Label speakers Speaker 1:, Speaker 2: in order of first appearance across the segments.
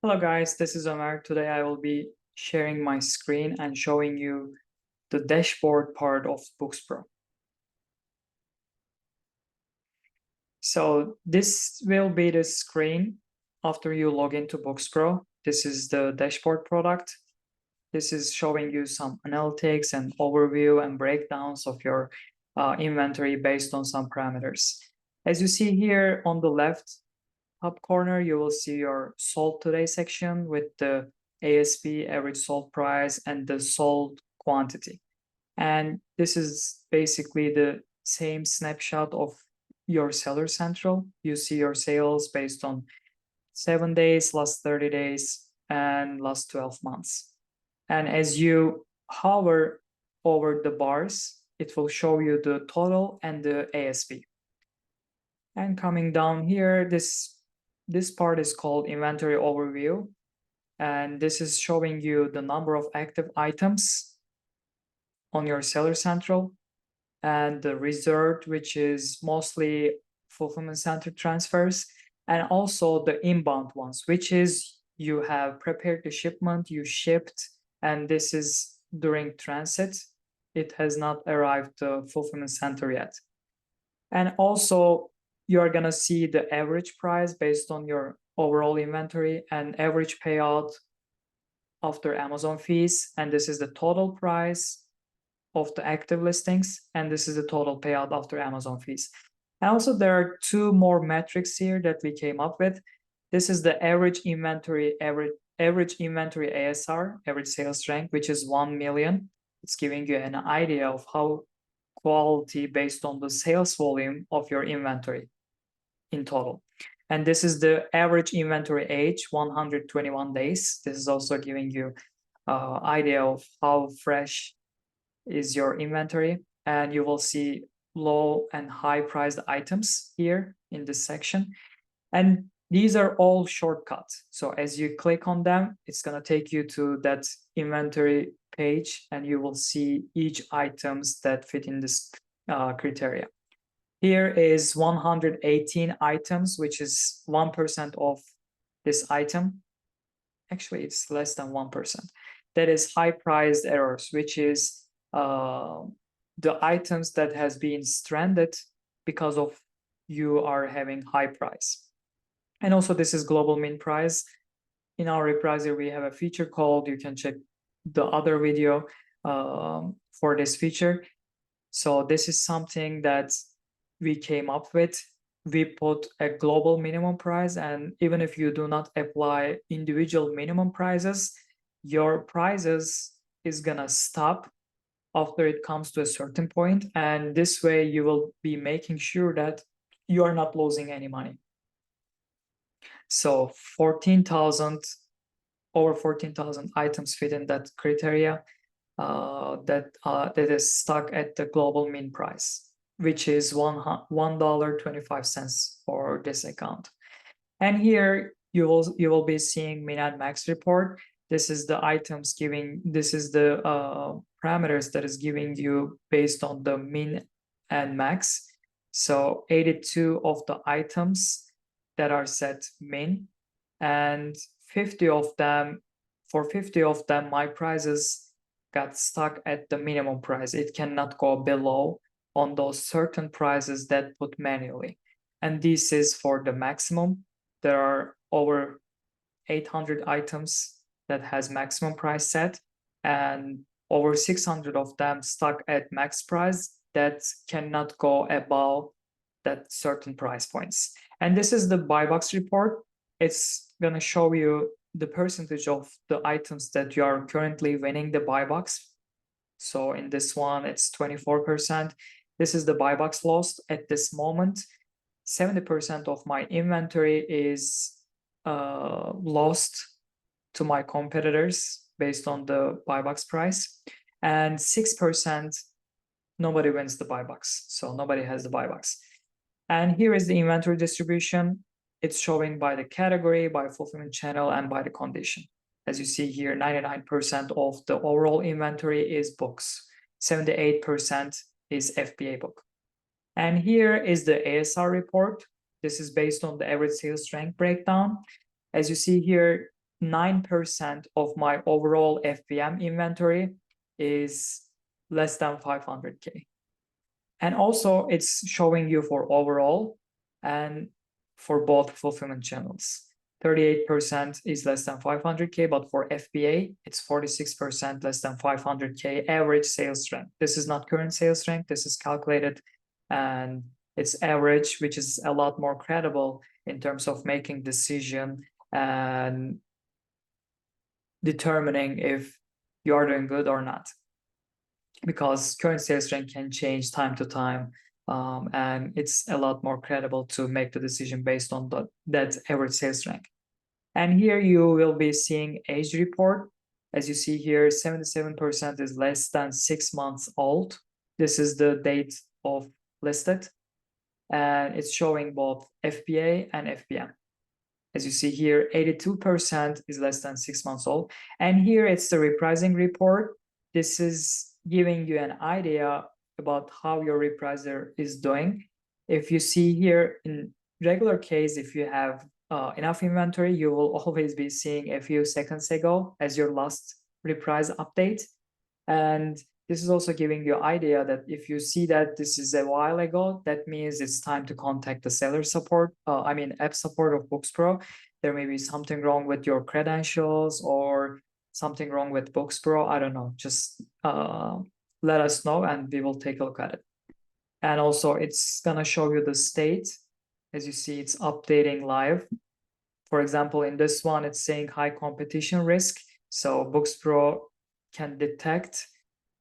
Speaker 1: Hello guys, this is Omer. Today I will be sharing my screen and showing you the dashboard part of Bookz Pro. So this will be the screen after you log into Bookz Pro. This is the dashboard product. This is showing you some analytics and overview and breakdowns of your inventory based on some parameters. As you see here on the left top corner, you will see your sold today section with the ASP, average sold price, and the sold quantity. And this is basically the same snapshot of your seller central. You see your sales based on 7 days, last 30 days, and last 12 months. And as you hover over the bars, it will show you the total and the ASP. And coming down here, this part is called inventory overview. And this is showing you the number of active items on your seller central and the reserved, which is mostly fulfillment center transfers, and also the inbound ones, which is you have prepared the shipment, you shipped, and this is during transit. It has not arrived to fulfillment center yet. And also you're gonna see the average price based on your overall inventory and average payout after Amazon fees. And this is the total price of the active listings. And this is the total payout after Amazon fees. And also there are two more metrics here that we came up with. This is the average inventory, average inventory ASR, average sales rank, which is 1 million. It's giving you an idea of how quality based on the sales volume of your inventory in total. And this is the average inventory age, 121 days. This is also giving you an idea of how fresh is your inventory. And you will see low and high priced items here in this section. And these are all shortcuts. So as you click on them, it's going to take you to that inventory page and you will see each items that fit in this criteria. Here is 118 items, which is 1% of this item. Actually, it's less than 1%. That is high priced errors, which is the items that has been stranded because of you are having high price. And also this is global min price. In our repricer, we have a feature called, you can check the other video for this feature. So this is something that we came up with. We put a global minimum price, and even if you do not apply individual minimum prices, your prices is gonna stop after it comes to a certain point. And this way you will be making sure that you are not losing any money. So 14,000, over 14,000 items fit in that criteria that is stuck at the global min price, which is $1.25 for this account. And here you will be seeing min and max report. This is the items giving, this is the parameters that is giving you based on the min and max. So 82 of the items that are set min, and 50 of them, for 50 of them, my prices got stuck at the minimum price. It cannot go below on those certain prices that put manually. And this is for the maximum. There are over 800 items that has maximum price set, and over 600 of them stuck at max price that cannot go above that certain price points. And this is the buy box report. It's going to show you the percentage of the items that you are currently winning the buy box. So in this one, it's 24%. This is the buy box lost at this moment. 70% of my inventory is lost to my competitors based on the buy box price. And 6%, nobody wins the buy box. So nobody has the buy box. And here is the inventory distribution. It's showing by the category, by fulfillment channel, and by the condition. As you see here, 99% of the overall inventory is books. 78% is FBA book. And here is the ASR report. This is based on the average sales strength breakdown. As you see here, 9% of my overall FBM inventory is less than 500K. And also it's showing you for overall and for both fulfillment channels. 38% is less than 500K, but for FBA, it's 46% less than 500K average sales rank. This is not current sales rank, this is calculated and it's average, which is a lot more credible in terms of making decision and determining if you are doing good or not. Because current sales rank can change time to time, and it's a lot more credible to make the decision based on that average sales rank. And here you will be seeing age report. As you see here, 77% is less than 6 months old. This is the date of listed, and it's showing both FBA and FBM. As you see here, 82% is less than 6 months old. And here it's the repricing report. This is giving you an idea about how your repricer is doing. If you see here in regular case, if you have enough inventory, you will always be seeing a few seconds ago as your last reprise update. And this is also giving you idea that if you see that this is a while ago, that means it's time to contact the seller support, app support of Bookz Pro. There may be something wrong with your credentials or something wrong with Bookz Pro. I don't know, just let us know and we will take a look at it. And also it's gonna show you the state. As you see, it's updating live. For example, in this one, it's saying high competition risk. So Bookz Pro can detect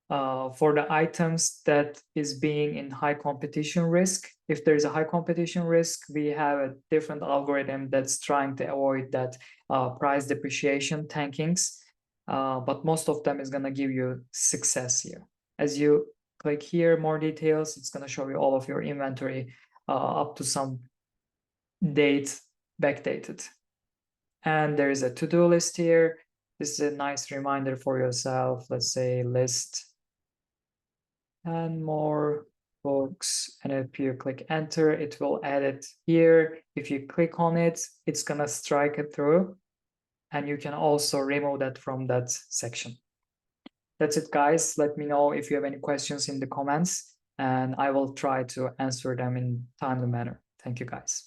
Speaker 1: for the items that is being in high competition risk. If there's a high competition risk, we have a different algorithm that's trying to avoid that price depreciation tankings. But most of them is gonna give you success here. As you click here, more details, it's gonna show you all of your inventory up to some date backdated. And there is a to-do list here. This is a nice reminder for yourself. Let's say list and more books. And if you click enter, it will add it here. If you click on it, it's gonna strike it through. And you can also remove that from that section. That's it, guys. Let me know if you have any questions in the comments, and I will try to answer them in timely manner. Thank you, guys.